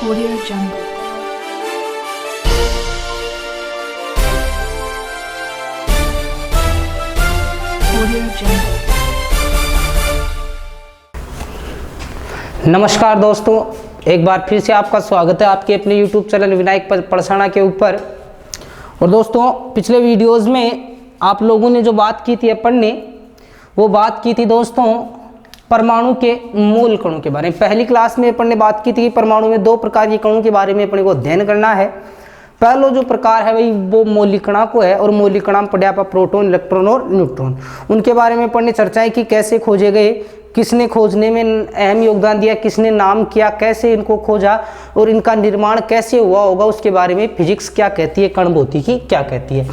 Audio Jungle. Audio Jungle. नमस्कार दोस्तों, एक बार फिर से आपका स्वागत है आपके अपने YouTube चैनल विनायक पढ़साना के ऊपर। और दोस्तों, पिछले वीडियोस में आप लोगों ने जो बात की थी अपन ने, वो बात की थी दोस्तों परमाणु के मूल कणों के बारे में। पहली क्लास में अपन ने बात की थी कि परमाणु में दो प्रकार के कणों के बारे में अपने को अध्ययन करना है। पहला जो प्रकार है वही वो मौलिक कणा को है, और मौलिक कणा में पढ़े आप प्रोटॉन, इलेक्ट्रॉन और न्यूट्रॉन। उनके बारे में अपन ने चर्चाएं की, कैसे खोजे गए, किसने खोजने में अहम योगदान दिया, किसने नाम किया, कैसे इनको खोजा और इनका निर्माण कैसे हुआ होगा, उसके बारे में फिजिक्स क्या कहती है, कण भौतिकी क्या कहती है।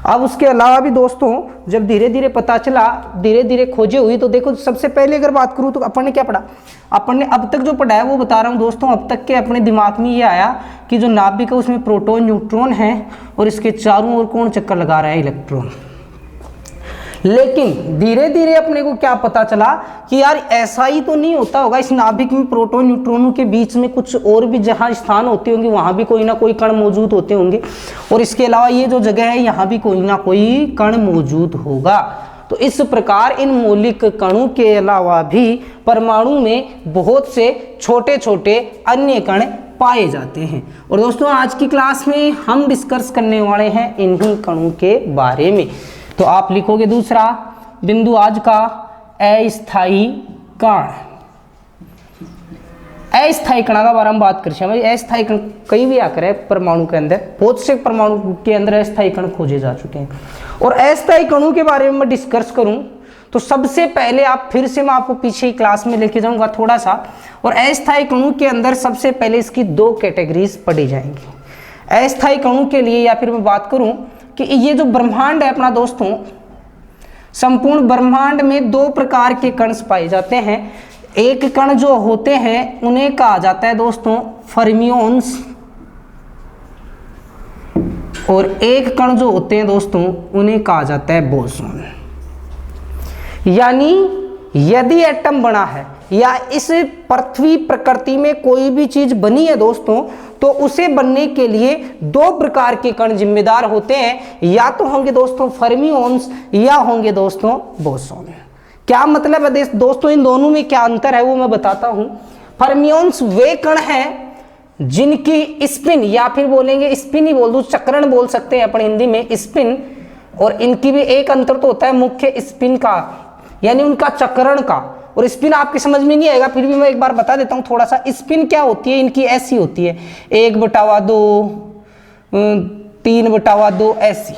अब उसके अलावा भी दोस्तों जब धीरे धीरे पता चला, धीरे धीरे खोजे हुई, तो देखो सबसे पहले अगर बात करूँ तो अपन ने क्या पढ़ा, अपन ने अब तक जो पढ़ा है वो बता रहा हूँ दोस्तों। अब तक के अपने दिमाग में ये आया कि जो नाभिक है उसमें प्रोटॉन न्यूट्रॉन है और इसके चारों ओर कौन चक्कर लगा रहा है, इलेक्ट्रॉन। लेकिन धीरे धीरे अपने को क्या पता चला कि यार ऐसा ही तो नहीं होता होगा, इस नाभिक में प्रोटॉन न्यूट्रॉनों के बीच में कुछ और भी जहां स्थान होते होंगे वहां भी कोई ना कोई कण मौजूद होते होंगे, और इसके अलावा ये जो जगह है यहाँ भी कोई ना कोई कण मौजूद होगा। तो इस प्रकार इन मौलिक कणों के अलावा भी परमाणु में बहुत से छोटे छोटे अन्य कण पाए जाते हैं। और दोस्तों आज की क्लास में हम डिस्कस करने वाले हैं इन्हीं कणों के बारे में। तो आप लिखोगे दूसरा बिंदु आज का, अस्थायी कण। अस्थायी कण का बारे में बात करते हैं। अस्थायी कण कई भी आकर है परमाणु के अंदर, बहुत से परमाणु के अंदर अस्थायी कण खोजे जा चुके हैं। और अस्थायी कणों के बारे में मैं डिस्कस करूं तो सबसे पहले आप फिर से मैं आपको पीछे ही क्लास में लेके जाऊंगा थोड़ा सा। और अस्थायी कणों के अंदर सबसे पहले इसकी दो कैटेगरीज पढ़ी जाएंगी। अस्थायी कणों के लिए, या फिर मैं बात करूं कि ये जो ब्रह्मांड है अपना दोस्तों, संपूर्ण ब्रह्मांड में दो प्रकार के कण पाए जाते हैं। एक कण जो होते हैं उन्हें कहा जाता है दोस्तों फर्मियोन्स, और एक कण जो होते हैं दोस्तों उन्हें कहा जाता है बोसॉन। यानी यदि एटम बना है या इस पृथ्वी प्रकृति में कोई भी चीज बनी है दोस्तों, तो उसे बनने के लिए दो प्रकार के कण जिम्मेदार होते हैं, या तो होंगे दोस्तों फर्मियोन्स या होंगे दोस्तों बोसॉन। क्या मतलब है दोस्तों, इन दोनों में क्या अंतर है वो मैं बताता हूं। फर्मियोन्स वे कण हैं जिनकी स्पिन, या फिर बोलेंगे स्पिन ही बोल दूं, चक्रण बोल सकते हैं अपन हिंदी में, स्पिन। और इनकी भी एक अंतर तो होता है मुख्य स्पिन का, यानी उनका चक्रण का। और स्पिन आपकी समझ में नहीं आएगा, फिर भी मैं एक बार बता देता हूं थोड़ा सा। स्पिन क्या होती है इनकी, ऐसी होती है 1/2, 3/2 ऐसी।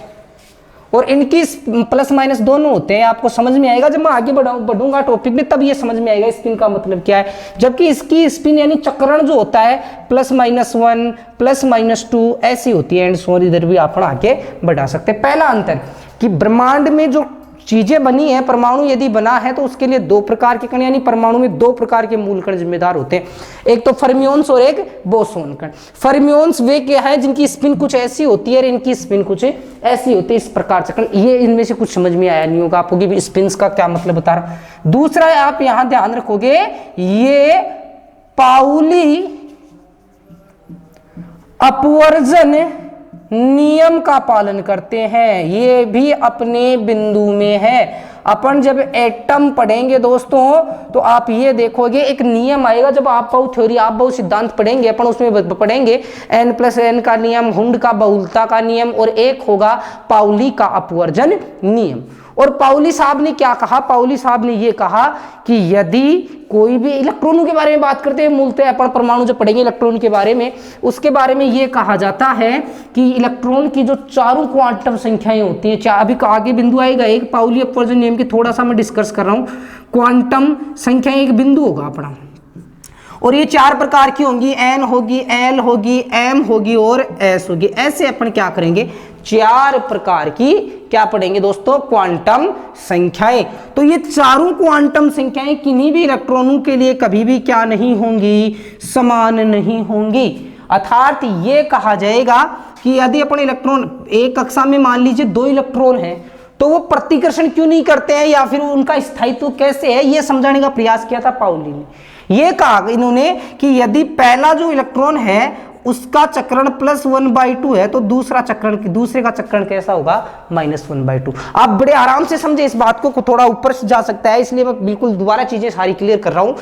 और इनकी प्लस माइनस दोनों होते हैं, आपको समझ में आएगा जब मैं आगे बढ़ूंगा टॉपिक में, तब ये समझ में आएगा स्पिन का मतलब क्या है। जबकि इसकी स्पिन यानी चक्रण जो होता है +-1, +-2 ऐसी होती है। एंड सो इधर भी आप आगे बढ़ा सकते हैं। पहला अंतर कि ब्रह्मांड में जो चीजें बनी है, परमाणु यदि बना है तो उसके लिए दो प्रकार के कण, यानी परमाणु में दो प्रकार के मूल कण जिम्मेदार होते हैं, एक तो फर्मियोन्स और एक बोसॉन कण। फर्मियोन्स वे क्या है जिनकी स्पिन कुछ ऐसी होती है और इनकी स्पिन कुछ ऐसी होती है, इस प्रकार से कण। ये इनमें से कुछ समझ में आया नहीं होगा आपको कि स्पिन का क्या मतलब बता रहा हूं। दूसरा आप यहां ध्यान रखोगे, ये पाउली अपवर्जन नियम का पालन करते हैं। ये भी अपने बिंदु में है। अपन जब एटम पढ़ेंगे दोस्तों तो आप ये देखोगे एक नियम आएगा, जब आप बहु थ्योरी, आप बहु सिद्धांत पढ़ेंगे, अपन उसमें पढ़ेंगे n+n का नियम, हुंड का बहुलता का नियम, और एक होगा पाउली का अपवर्जन नियम। और पाउली साहब ने क्या कहा, पाउली साहब ने ये कहा कि यदि कोई भी इलेक्ट्रॉनों के बारे में बात करते हैं, मूलतः अपन परमाणु जब पढ़ेंगे इलेक्ट्रॉन के बारे में, उसके बारे में ये कहा जाता है कि इलेक्ट्रॉन की जो चारों क्वांटम संख्याएं होती हैं, अभी आगे बिंदु आएगा एक पाउली अपवर्जन नियम की, थोड़ा सा मैं डिस्कस कर रहा हूं। क्वांटम संख्याएं एक बिंदु होगा अपना, और ये चार प्रकार की होंगी, n होगी, l होगी, m होगी और s होगी। ऐसे अपन क्या करेंगे, चार प्रकार की क्या पढ़ेंगे दोस्तों, क्वांटम संख्याएं। तो ये चारों क्वांटम संख्याएं किन्हीं भी इलेक्ट्रॉनों के लिए कभी भी क्या नहीं होंगी, समान नहीं होंगी। अर्थात ये कहा जाएगा कि यदि अपन इलेक्ट्रॉन एक कक्षा में मान लीजिए 2 इलेक्ट्रॉन हैं, तो वो प्रतिकर्षण क्यों नहीं करते हैं, या फिर उनका स्थायित्व कैसे है, ये समझाने का प्रयास किया था पाउली ने। ये कहा इन्होंने कि यदि पहला जो इलेक्ट्रॉन है उसका चक्रण +1/2 है तो दूसरे का चक्रण कैसा होगा -1/2। आप बड़े आराम से समझे इस बात को, थोड़ा ऊपर से जा सकता है, इसलिए मैं बिल्कुल दोबारा चीजें सारी क्लियर कर रहा हूं।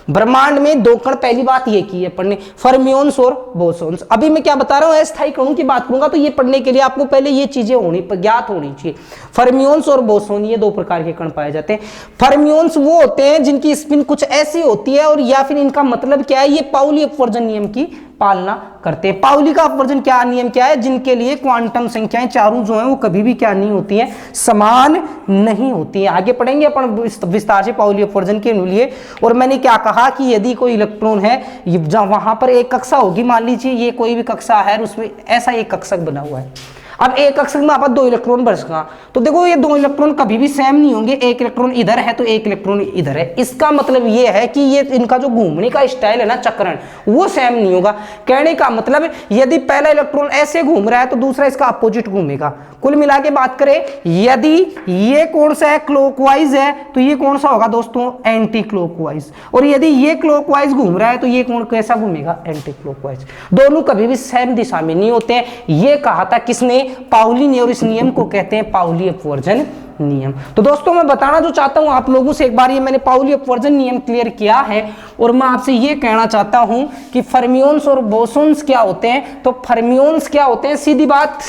ब्रह्मांड में दो कण, पहली बात ये की है पढ़ने, फर्मियोन्स और बोसोन्स। अभी मैं क्या बता रहा हूं, अस्थायी कणों की बात करूंगा, तो ये पढ़ने के लिए आपको पहले ये चीजें ज्ञात होनी चाहिए। फर्मियोन्स और बोसोन, ये दो प्रकार के कण पाए जाते हैं। फर्मियोन्स वो होते हैं जिनकी स्पिन कुछ ऐसी होती है, और या फिर इनका मतलब क्या है, ये पाउली अपवर्जन नियम की पालना करते हैं। पाउली का अपवर्जन क्या नियम क्या है, जिनके लिए क्वांटम संख्याएं चारों जो हैं वो कभी भी क्या नहीं होती हैं, समान नहीं होती हैं। आगे पढ़ेंगे अपन विस्तार से पाउली अपवर्जन के लिए। और मैंने क्या कहा कि यदि कोई इलेक्ट्रॉन है, वहां पर एक कक्षा होगी, मान लीजिए ये कोई भी कक्षा है, उसमें ऐसा एक कक्षक बना हुआ है। अब एक कक्षक में आप 2 इलेक्ट्रॉन बच गया, तो देखो ये 2 इलेक्ट्रॉन कभी भी सेम नहीं होंगे, एक इलेक्ट्रॉन इधर है तो एक इलेक्ट्रॉन इधर है। इसका मतलब ये है कि ये इनका जो घूमने का स्टाइल है ना, चक्रण, वो सेम नहीं होगा। कहने का मतलब यदि पहला इलेक्ट्रॉन ऐसे घूम रहा है तो दूसरा इसका अपोजिट घूमेगा। कुल मिला के बात करें, यदि ये कौन सा है, क्लॉकवाइज है, तो ये कौन सा होगा दोस्तों, एंटी क्लॉकवाइज। और यदि ये क्लॉकवाइज घूम रहा है तो ये कौन कैसा घूमेगा, एंटी क्लॉकवाइज। दोनों कभी भी सेम दिशा में नहीं होते हैं। ये कहा था किसने, पाउली ने, और इस नियम को कहते हैं पाउली अपवर्जन नियम। तो दोस्तों मैं बताना जो चाहता हूं आप लोगों से, एक बार ये मैंने पाउली अपवर्जन नियम क्लियर किया है, और मैं आपसे ये कहना चाहता हूं कि फर्मियोन्स और बोसोन्स क्या होते हैं। तो फर्मियोन्स क्या होते हैं, सीधी बात,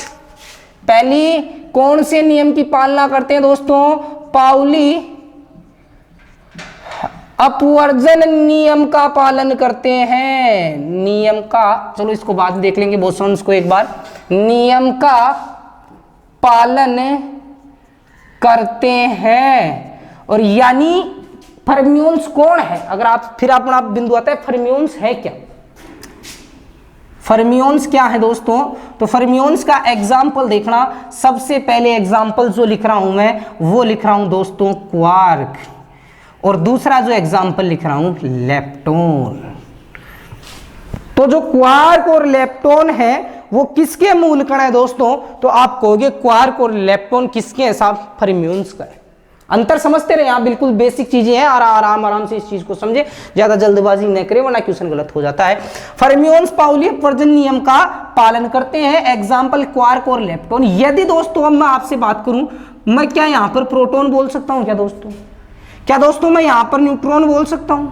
पहली कौन से नियम की पालना करते हैं दोस्तों, पाउली अपवर्जन नियम का पालन करते हैं। नियम का, चलो इसको बाद में देख लेंगे, बोसोन्स को एक बार, नियम का पालन करते हैं। और यानी फर्मियोन्स कौन है, अगर आप फिर अपना बिंदु आता है, फर्मियोन्स है क्या, फर्मियोन्स क्या है दोस्तों। तो फर्मियोन्स का एग्जाम्पल देखना, सबसे पहले एग्जाम्पल जो लिख रहा हूं मैं, वो लिख रहा हूं दोस्तों क्वार्क, और दूसरा जो एग्जाम्पल लिख रहा हूं लेप्टोन। तो जो क्वार्क और लेप्टोन है वो किसके मूल कण है दोस्तों, तो आप कहोगे क्वार्क और लेप्टोन किसके हैं साहब, फर्मियोन्स का है। अंतर समझते रहे आप, बिल्कुल बेसिक चीजें हैं, और आराम से इस चीज को समझे, ज्यादा जल्दबाजी न करें वरना क्वेश्चन गलत हो जाता है। फर्मियोन्स पाउली अपवर्जन नियम का पालन करते हैं, एग्जाम्पल क्वार्क और लेप्टोन। यदि दोस्तों अब मैं आपसे बात करूं, मैं क्या यहां पर प्रोटॉन बोल सकता हूं क्या दोस्तों, क्या दोस्तों मैं यहां पर न्यूट्रॉन बोल सकता हूं,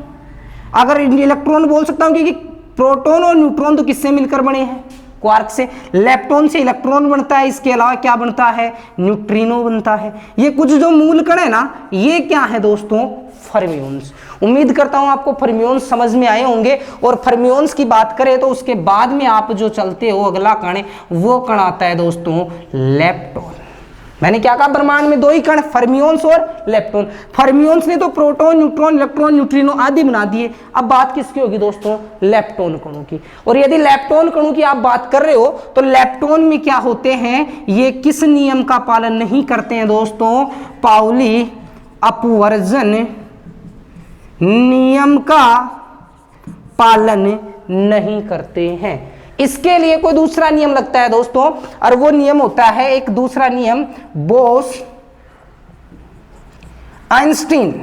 अगर इलेक्ट्रॉन बोल सकता हूं, क्योंकि प्रोटॉन और न्यूट्रॉन तो किससे मिलकर बने हैं, क्वार्क से। लेप्टोन से इलेक्ट्रॉन बनता है, इसके अलावा क्या बनता है, न्यूट्रिनो बनता है। ये कुछ जो मूल कण है ना, ये क्या है दोस्तों, फर्मियोन्स। उम्मीद करता हूं आपको फर्मियोन्स समझ में आए होंगे। और फर्मियोन्स की बात करें तो उसके बाद में आप जो चलते हो, अगला कण वो कण आता है दोस्तों लेप्टोन। मैंने क्या कहा, ब्रह्मांड में 2 ही कण, फर्मियोन्स और लेप्टोन। फर्मियोन्स ने तो प्रोटॉन, न्यूट्रॉन, इलेक्ट्रॉन, न्यूट्रिनो आदि बना दिए। अब बात किसकी होगी दोस्तों, लेप्टोन कणों की। और यदि लेप्टोन कणों की आप बात कर रहे हो तो लेप्टोन में क्या होते हैं, ये किस नियम का पालन नहीं करते हैं दोस्तों, पाउली अपवर्जन नियम का पालन नहीं करते हैं। इसके लिए कोई दूसरा नियम लगता है दोस्तों, और वो नियम होता है एक दूसरा नियम, बोस आइंस्टीन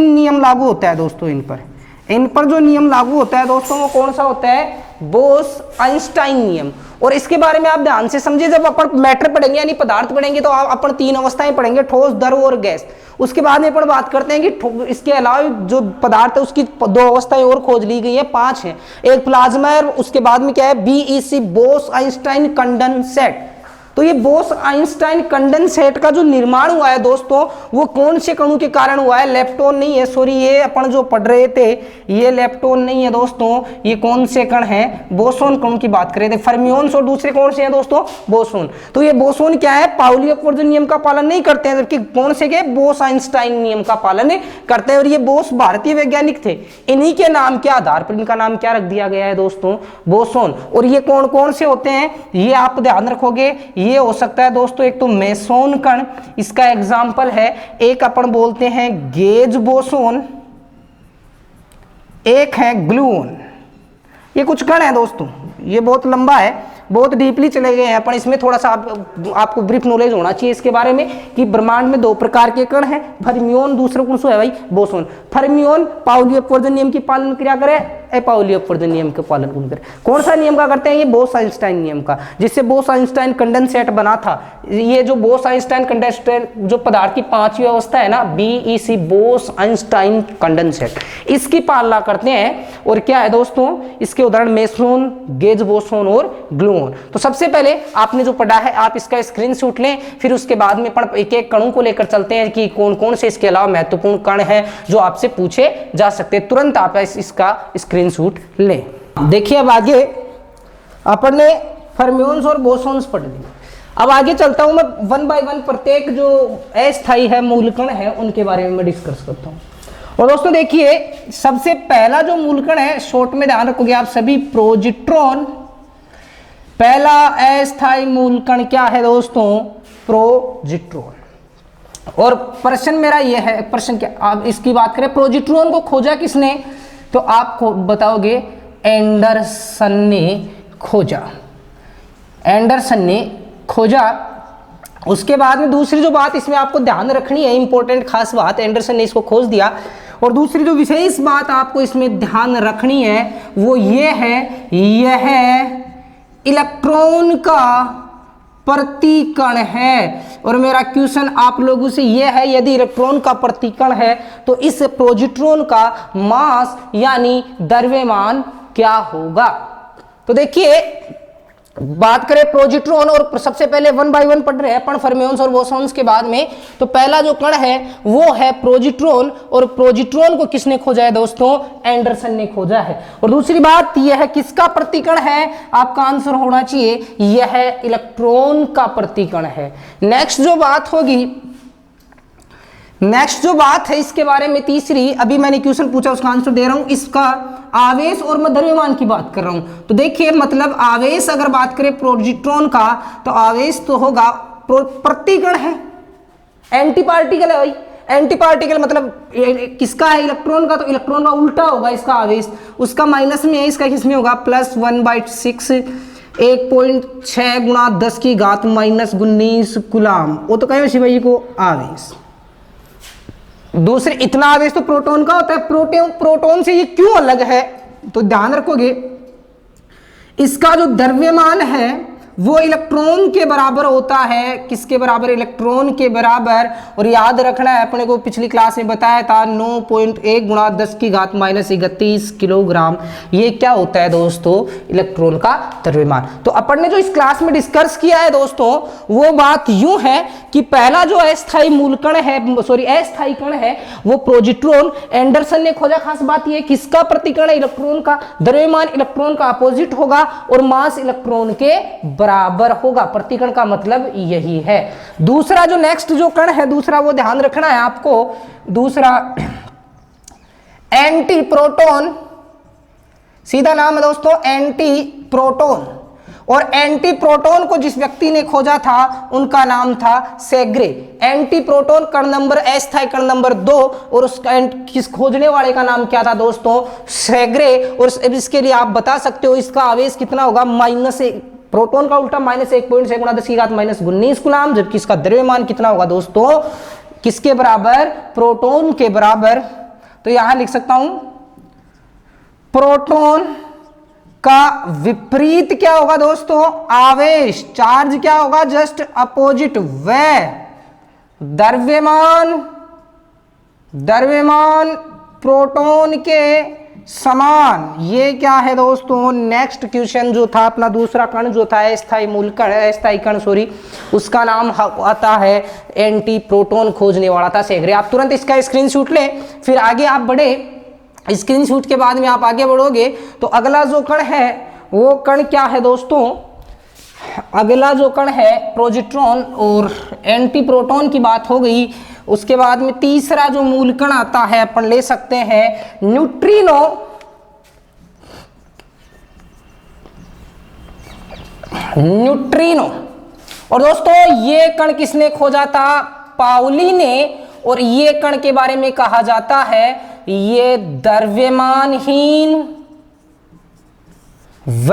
नियम लागू होता है दोस्तों। इन पर जो नियम लागू होता है दोस्तों वो कौन सा होता है, बोस आइंस्टाइन नियम। और इसके बारे में आप ध्यान से समझिए, जब अपन मैटर पढ़ेंगे यानी पदार्थ पढ़ेंगे तो अपन 3 अवस्थाएं पढ़ेंगे, ठोस, द्रव और गैस। उसके बाद में अपन बात करते हैं कि इसके अलावा जो पदार्थ है उसकी 2 अवस्थाएं और खोज ली गई है, 5 है। एक प्लाज्मा है, उसके बाद में क्या है, BEC, बोस आइंस्टाइन कंडेंसेट। तो ये बोस आइंस्टाइन कंडेंसेट का जो निर्माण हुआ है दोस्तों, वो कौन से कणों के कारण हुआ है, लेप्टोन नहीं है, सॉरी, ये अपन जो पढ़ रहे थे ये लेप्टोन नहीं है दोस्तों, ये कौन से कण हैं, बोसोन कणों की बात कर रहे थे। फर्मियोन्स और दूसरे कौन से हैं दोस्तों, बोसोन। तो ये बोसोन क्या है, पाउली अपवर्जन नियम का पालन नहीं करते हैं, जबकि कौन से के, बोस आइंस्टाइन नियम का पालन करते हैं। और ये बोस भारतीय वैज्ञानिक थे, इन्हीं के नाम के आधार पर इनका नाम क्या रख दिया गया है दोस्तों, बोसोन। और ये कौन कौन से होते हैं, ये आप ध्यान रखोगे, ये हो सकता है दोस्तों एक तो मेसोन कण, इसका एग्जाम्पल है, एक अपन बोलते हैं गेज बोसोन, एक है ग्लूओन। ये कुछ कण है दोस्तों, ये बहुत लंबा है, बहुत डीपली चले गए हैं अपन इसमें, थोड़ा सा आपको ब्रीफ नॉलेज होना चाहिए इसके बारे में कि ब्रह्मांड में दो प्रकार के कण हैं, फर्मियोन, दूसरा कौन सा है भाई, बोसोन। फर्मियोन पाउली अपवर्जन नियम की पालन क्या करे, अपाउली अपवर्जन नियम के पालन कौन करे, कौन सा नियम का करते हैं, ये बोस आइंस्टाइन नियम का, जिससे बोस आइंस्टाइन कंडेंसेट बना था। ये जो बोस आइंस्टाइन कंडेंसेट जो पदार्थ की पांचवी अवस्था है ना, BEC बोस आइंस्टाइन कंडेंसेट, इसकी पालना करते हैं। और क्या है दोस्तों, इसके उदाहरण मेसोन, गेज बोसोन और ग्लूओन। तो सबसे पहले आपने जो पढ़ा है आप इसका स्क्रीनशॉट लें, फिर उसके बाद में अपन एक एक कणों को लेकर चलते हैं कि कौन कौन से इसके अलावा महत्वपूर्ण कण हैं जो आपसे पूछे जा सकते हैं। तुरंत आप इसका स्क्रीनशॉट लें। देखिए अब आगे अपन ने फर्मियोन्स और बोसोन्स पढ़ लिए। अब आगे चलता हूं मैं वन बाय वन, प्रत्येक जो अस्थायी है मूलकण है उनके बारे में मैं डिस्कस करता हूं। और दोस्तों देखिए सबसे पहला जो मूलकण है, शॉर्ट में ध्यान रखोगे आप सभी, प्रोजिट्रॉन। पहला अस्थायी मूलकण क्या है दोस्तों, प्रोजिट्रॉन। और प्रश्न मेरा ये है, प्रश्न क्या, आप इसकी बात करें, प्रोजिट्रॉन को खोजा किसने, तो आप बताओगे एंडरसन ने खोजा, एंडरसन ने खोजा। उसके बाद में दूसरी जो बात इसमें आपको ध्यान रखनी है, इंपॉर्टेंट खास बात, एंडरसन ने इसको खोज दिया। और दूसरी जो विशेष बात आपको इसमें ध्यान रखनी है वो ये है, यह इलेक्ट्रॉन का प्रतिकण है। और मेरा क्वेश्चन आप लोगों से यह है, यदि इलेक्ट्रॉन का प्रतिकण है तो इस प्रोजिट्रॉन का मास यानी द्रव्यमान क्या होगा। तो देखिए बात करें प्रोजिट्रॉन, और सबसे पहले वन बाय वन पढ़ रहे हैं अपन फर्मियोन्स और बोसोन्स के बाद में। तो पहला जो कण है वो है प्रोजिट्रॉन, और प्रोजिट्रॉन को किसने खोजा है दोस्तों, एंडरसन ने खोजा है। और दूसरी बात यह है किसका प्रतिकण है, आपका आंसर होना चाहिए यह इलेक्ट्रॉन का प्रतिकण है। नेक्स्ट जो बात होगी, नेक्स्ट जो बात है इसके बारे में तीसरी, अभी मैंने क्वेश्चन पूछा उसका आंसर दे रहा हूं, इसका आवेश और मैं द्रव्यमान की बात कर रहा हूं। तो देखिए मतलब आवेश अगर बात करें प्रोजिट्रॉन का, तो आवेश तो होगा, प्रतिकण है, एंटी पार्टिकल है भाई, एंटी पार्टिकल मतलब किसका है, इलेक्ट्रॉन का, तो इलेक्ट्रॉन का उल्टा होगा इसका आवेश, उसका माइनस में है, इसका किसमें होगा, +1/6, 1.6 गुणा 10 की घात -19 कूलम। वो तो कहे भाई को आवेश। दूसरे इतना आवेश तो प्रोटॉन का होता है, प्रोटॉन से ये क्यों अलग है, तो ध्यान रखोगे इसका जो द्रव्यमान है वो इलेक्ट्रॉन के बराबर होता है, किसके बराबर, इलेक्ट्रॉन के बराबर। और याद रखना है अपने को पिछली क्लास में बताया था 9.1 गुणा 10 की घात -31 किलोग्राम, ये क्या होता है दोस्तों, इलेक्ट्रॉन का द्रव्यमान। तो अपन ने जो इस क्लास में डिस्कस किया है दोस्तों वो बात यूं है कि पहला जो अस्थायी मूलकण है, सॉरी अस्थायी कण है वो प्रोजिट्रॉन, एंडरसन ने खोजा। खास बात ये किसका प्रतिकण है, इलेक्ट्रॉन का, द्रव्यमान इलेक्ट्रॉन का अपोजिट होगा और मास इलेक्ट्रॉन के बराबर होगा। प्रतिकण का मतलब यही है। दूसरा जो नेक्स्ट जो कण है दूसरा, वो ध्यान रखना है आपको, दूसरा एंटी प्रोटॉन, सीधा नाम है दोस्तों एंटी प्रोटॉन। और एंटी प्रोटॉन को जिस व्यक्ति ने खोजा था उनका नाम था सेग्रे। एंटी प्रोटॉन कण नंबर अस्थायी कण नंबर 2, और उस किस खोजने वाले का नाम क्या था दोस्तों, सेग्रे। और इसके लिए आप बता सकते हो इसका आवेश कितना होगा, -1, प्रोटॉन का उल्टा -1.6 गुणा 10 की घात -19 कूलम, जबकि इसका द्रव्यमान कितना होगा दोस्तों, किसके बराबर, प्रोटॉन के बराबर। तो यहां लिख सकता हूं प्रोटॉन का विपरीत क्या होगा दोस्तों, आवेश, चार्ज क्या होगा, जस्ट अपोजिट, वह द्रव्यमान, द्रव्यमान प्रोटॉन के समान। ये क्या है दोस्तों, नेक्स्ट क्वेश्चन जो था अपना दूसरा कण जो था अस्थायी मूलकण, अस्थायी कण सॉरी, उसका नाम आता है एंटी प्रोटॉन, खोजने वाला था सेग्रे। आप तुरंत इसका स्क्रीनशॉट लें, फिर आगे आप बढ़े, स्क्रीनशॉट के बाद में आप आगे बढ़ोगे तो अगला जो कण है वो कण क्या है दोस्तों, अगला जो कण है प्रोजिट्रॉन और एंटी प्रोटॉन की बात हो गई। उसके बाद में तीसरा जो मूलकण आता है अपन ले सकते हैं न्यूट्रिनो। न्यूट्रिनो, और दोस्तों ये कण किसने खोजा था, पाउली ने। और ये कण के बारे में कहा जाता है ये द्रव्यमानहीन व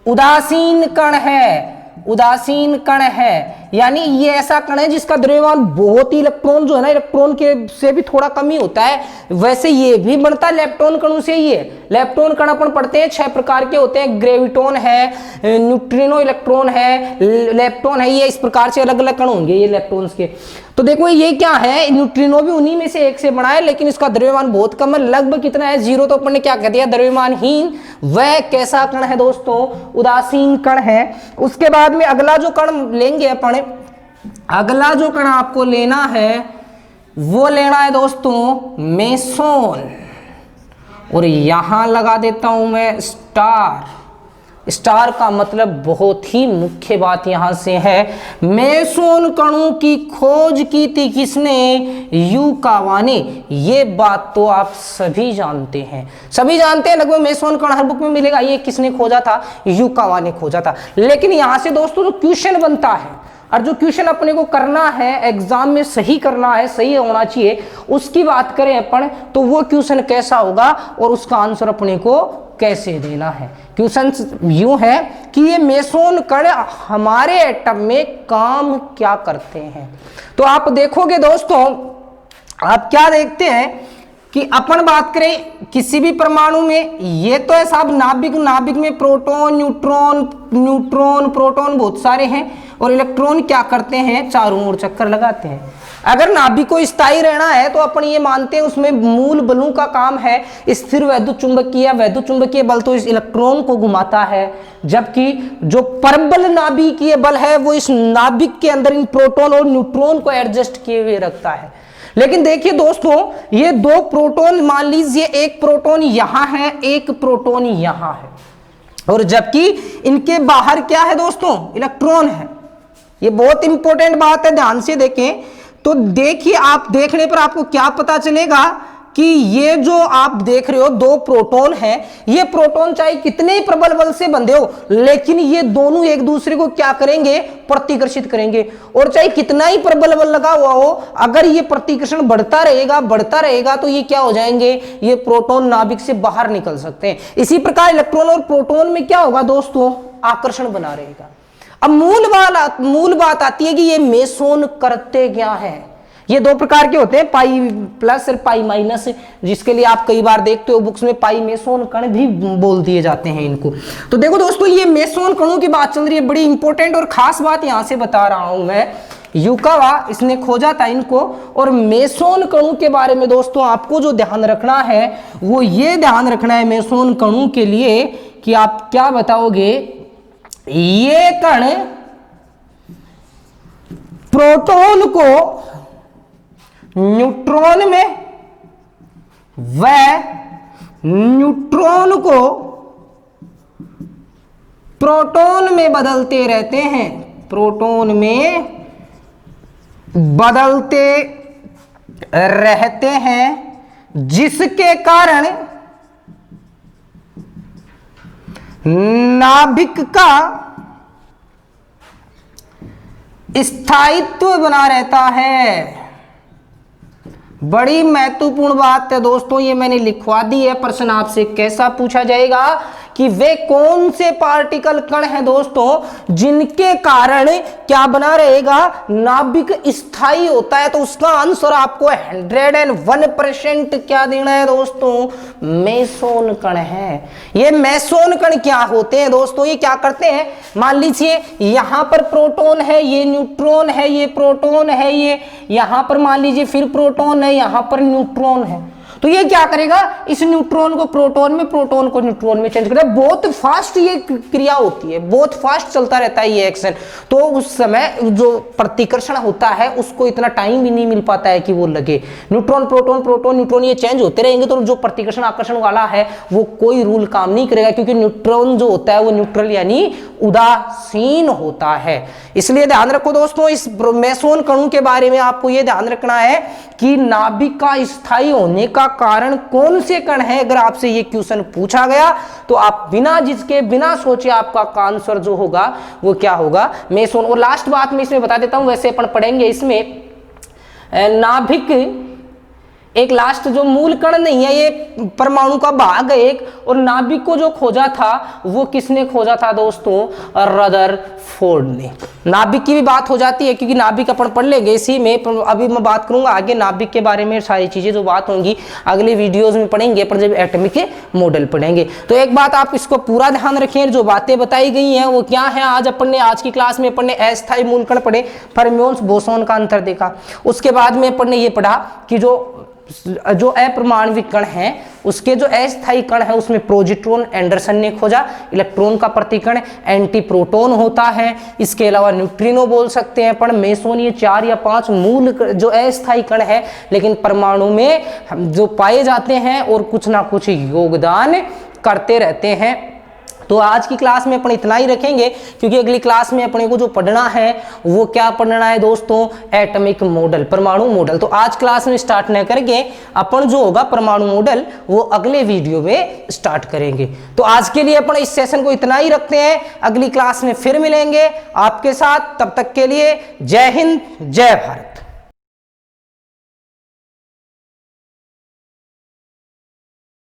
उदासीन कण है, उदासीन कण है, यानी ये ऐसा कण है जिसका द्रव्यमान बहुत ही, इलेक्ट्रॉन जो है ना इलेक्ट्रॉन के से भी थोड़ा कम ही होता है। वैसे ये भी बनता है लेप्टॉन कणों से ही है। लेप्टॉन कण अपन पढ़ते हैं 6 प्रकार के होते हैं, ग्रेविटॉन है, न्यूट्रिनो इलेक्ट्रॉन है, लेप्टॉन है, ये इस प्रकार से अलग अलग कण होंगे ये लेप्टॉन्स के। तो देखो ये क्या है, न्यूट्रिनो भी उन्हीं में से एक से बना है, लेकिन इसका द्रव्यमान बहुत कम है, लगभग कितना है 0। तो अपन ने क्या कह दिया, द्रव्यमानहीन। वह कैसा कण है दोस्तों, उदासीन कण है। उसके बाद में अगला जो कण लेंगे अपन, अगला जो कण आपको लेना है वो लेना है दोस्तों मेसोन, और यहां लगा देता हूं मैं स्टार। स्टार का मतलब बहुत ही मुख्य बात यहां से है, मेसोन कणों की खोज की थी किसने, यूकावा ने। ये बात तो आप सभी जानते हैं, सभी जानते हैं लगभग, मेसोन कण हर बुक में मिलेगा। ये किसने खोजा था, यूकावा ने खोजा था। लेकिन यहां से दोस्तों जो क्वेश्चन बनता है, और जो क्वेश्चन अपने को करना है एग्जाम में, सही करना है, सही होना चाहिए, उसकी बात करें अपन, तो वो क्वेश्चन कैसा होगा और उसका आंसर अपने को कैसे देना है। क्वेश्चन यूं है कि ये मेसोन कण हमारे एटम में काम क्या करते हैं। तो आप देखोगे दोस्तों, आप क्या देखते हैं कि अपन बात करें किसी भी परमाणु में, ये तो है साहब नाभिक, नाभिक में प्रोटॉन, न्यूट्रॉन, न्यूट्रॉन प्रोटॉन बहुत सारे हैं, और इलेक्ट्रॉन क्या करते हैं, चारों ओर चक्कर लगाते हैं। अगर नाभिक को स्थायी रहना है तो अपन ये मानते हैं उसमें मूल बलों का काम है स्थिर वैद्युत चुंबकीय, वैद्युत चुंबकीय बल तो इस इलेक्ट्रॉन को घुमाता है, जबकि जो परबल नाभिकीय बल है वो इस नाभिक के अंदर इन प्रोटॉन और न्यूट्रॉन को एडजस्ट किए हुए रखता है। लेकिन देखिए दोस्तों, ये 2 प्रोटॉन, मान लीजिए एक प्रोटॉन यहां है, एक प्रोटॉन यहां है, और जबकि इनके बाहर क्या है दोस्तों, इलेक्ट्रॉन है। ये बहुत इंपॉर्टेंट बात है, ध्यान से देखें। तो देखिए, आप देखने पर आपको क्या पता चलेगा कि ये जो आप देख रहे हो 2 प्रोटॉन हैं, ये प्रोटॉन चाहे कितने ही प्रबल बल से बंधे हो, लेकिन ये दोनों एक दूसरे को क्या करेंगे, प्रतिकर्षित करेंगे। और चाहे कितना ही प्रबल बल लगा हुआ हो, अगर ये प्रतिकर्षण बढ़ता रहेगा तो ये क्या हो जाएंगे, ये प्रोटॉन नाभिक से बाहर निकल सकते हैं। इसी प्रकार इलेक्ट्रॉन और प्रोटॉन में क्या होगा दोस्तों, आकर्षण बना रहेगा। अब मूल बात आती है कि ये मेसोन करते क्या है। ये 2 प्रकार के होते हैं, पाई प्लस और पाई माइनस, जिसके लिए आप कई बार देखते हो बुक्स में पाई मेसोन कण भी बोल दिए जाते हैं इनको। तो देखो दोस्तों, ये मेसोन कणों की बात चल रही है, बड़ी इंपॉर्टेंट और खास बात यहां से बता रहा हूं मैं। यूकावा इसने खोजा था इनको, और मेसोन कणों के बारे में दोस्तों आपको जो ध्यान रखना है वो ये ध्यान रखना है मेसोन कणों के लिए कि आप क्या बताओगे, ये कण प्रोटॉन को न्यूट्रॉन में व न्यूट्रॉन को प्रोटॉन में बदलते रहते हैं, प्रोटॉन में बदलते रहते हैं, जिसके कारण नाभिक का स्थायित्व बना रहता है। बड़ी महत्वपूर्ण बात है दोस्तों, ये मैंने लिखवा दी है। प्रश्न आपसे कैसा पूछा जाएगा कि वे कौन से पार्टिकल कण हैं दोस्तों जिनके कारण क्या बना रहेगा, नाभिक स्थायी होता है। तो उसका आंसर आपको 101% क्या देना है दोस्तों, मेसोन कण है। ये मेसोन कण क्या होते हैं दोस्तों, ये क्या करते हैं, मान लीजिए यहां पर प्रोटॉन है, ये न्यूट्रॉन है, ये प्रोटॉन है, ये यहां पर मान लीजिए फिर प्रोटॉन है, यहां पर न्यूट्रॉन है। तो ये क्या करेगा, इस न्यूट्रॉन को प्रोटॉन में, प्रोटॉन को न्यूट्रॉन में चेंज करेगा। बहुत फास्ट ये क्रिया होती है, बहुत फास्ट चलता रहता है ये एक्शन। तो उस समय जो प्रतिकर्षण होता है उसको इतना टाइम भी नहीं मिल पाता है कि वो लगे। न्यूट्रॉन प्रोटॉन, प्रोटॉन न्यूट्रॉन ये चेंज होते रहेंगे, तो जो प्रतिकर्षण आकर्षण वाला है वो कोई रूल काम नहीं करेगा, क्योंकि न्यूट्रॉन जो होता है वो न्यूट्रल यानी उदासीन होता है। इसलिए ध्यान रखो दोस्तों, इस मेसोन कणों के बारे में आपको ये ध्यान रखना है कि नाभिक का स्थायी होने का कारण कौन से कण है। अगर आपसे ये क्वेश्चन पूछा गया तो आप बिना झिझके, बिना सोचे आपका आंसर जो होगा वो क्या होगा, मेसोन। और लास्ट बात मैं इसमें बता देता हूं, वैसे अपन पढ़ेंगे इसमें नाभिक एक लास्ट जो मूल कण नहीं है, ये परमाणु का भाग है एक, और नाभिक को जो खोजा था वो किसने खोजा था दोस्तों? रदरफोर्ड ने। नाभिक की भी बात हो जाती है क्योंकि नाभिक अपन पढ़ लेंगे इसी में, अभी मैं बात करूंगा आगे नाभिक के बारे में, सारी चीजें जो बात होंगी अगले वीडियोस में पढ़ेंगे अपन जब एटॉमिक के मॉडल पढ़ेंगे। तो एक बात आप इसको पूरा ध्यान रखें, जो बातें बताई गई हैं वो क्या है। आज की क्लास में अपन ने अस्थायी मूलकण पढ़े, फर्मियोन्स बोसोन का अंतर देखा। उसके बाद में अपन ने ये पढ़ा कि जो अपरमाणविक कण है उसके जो अस्थायी कण है उसमें प्रोजिट्रॉन एंडरसन ने खोजा। इलेक्ट्रॉन का प्रतिकण एंटी प्रोटॉन होता है। इसके अलावा न्यूट्रिनो बोल सकते हैं अपन, मेसोन, ये 4 या 5 मूल जो अस्थायी कण है लेकिन परमाणु में जो पाए जाते हैं और कुछ ना कुछ योगदान करते रहते हैं। तो आज की क्लास में अपन इतना ही रखेंगे क्योंकि अगली क्लास में अपने को जो पढ़ना है वो क्या पढ़ना है दोस्तों? एटॉमिक मॉडल, परमाणु मॉडल। तो आज क्लास में स्टार्ट न करके अपन जो होगा परमाणु मॉडल वो अगले वीडियो में स्टार्ट करेंगे। तो आज के लिए अपन इस सेशन को इतना ही रखते हैं, अगली क्लास में फिर मिलेंगे आपके साथ। तब तक के लिए जय हिंद, जय भारत।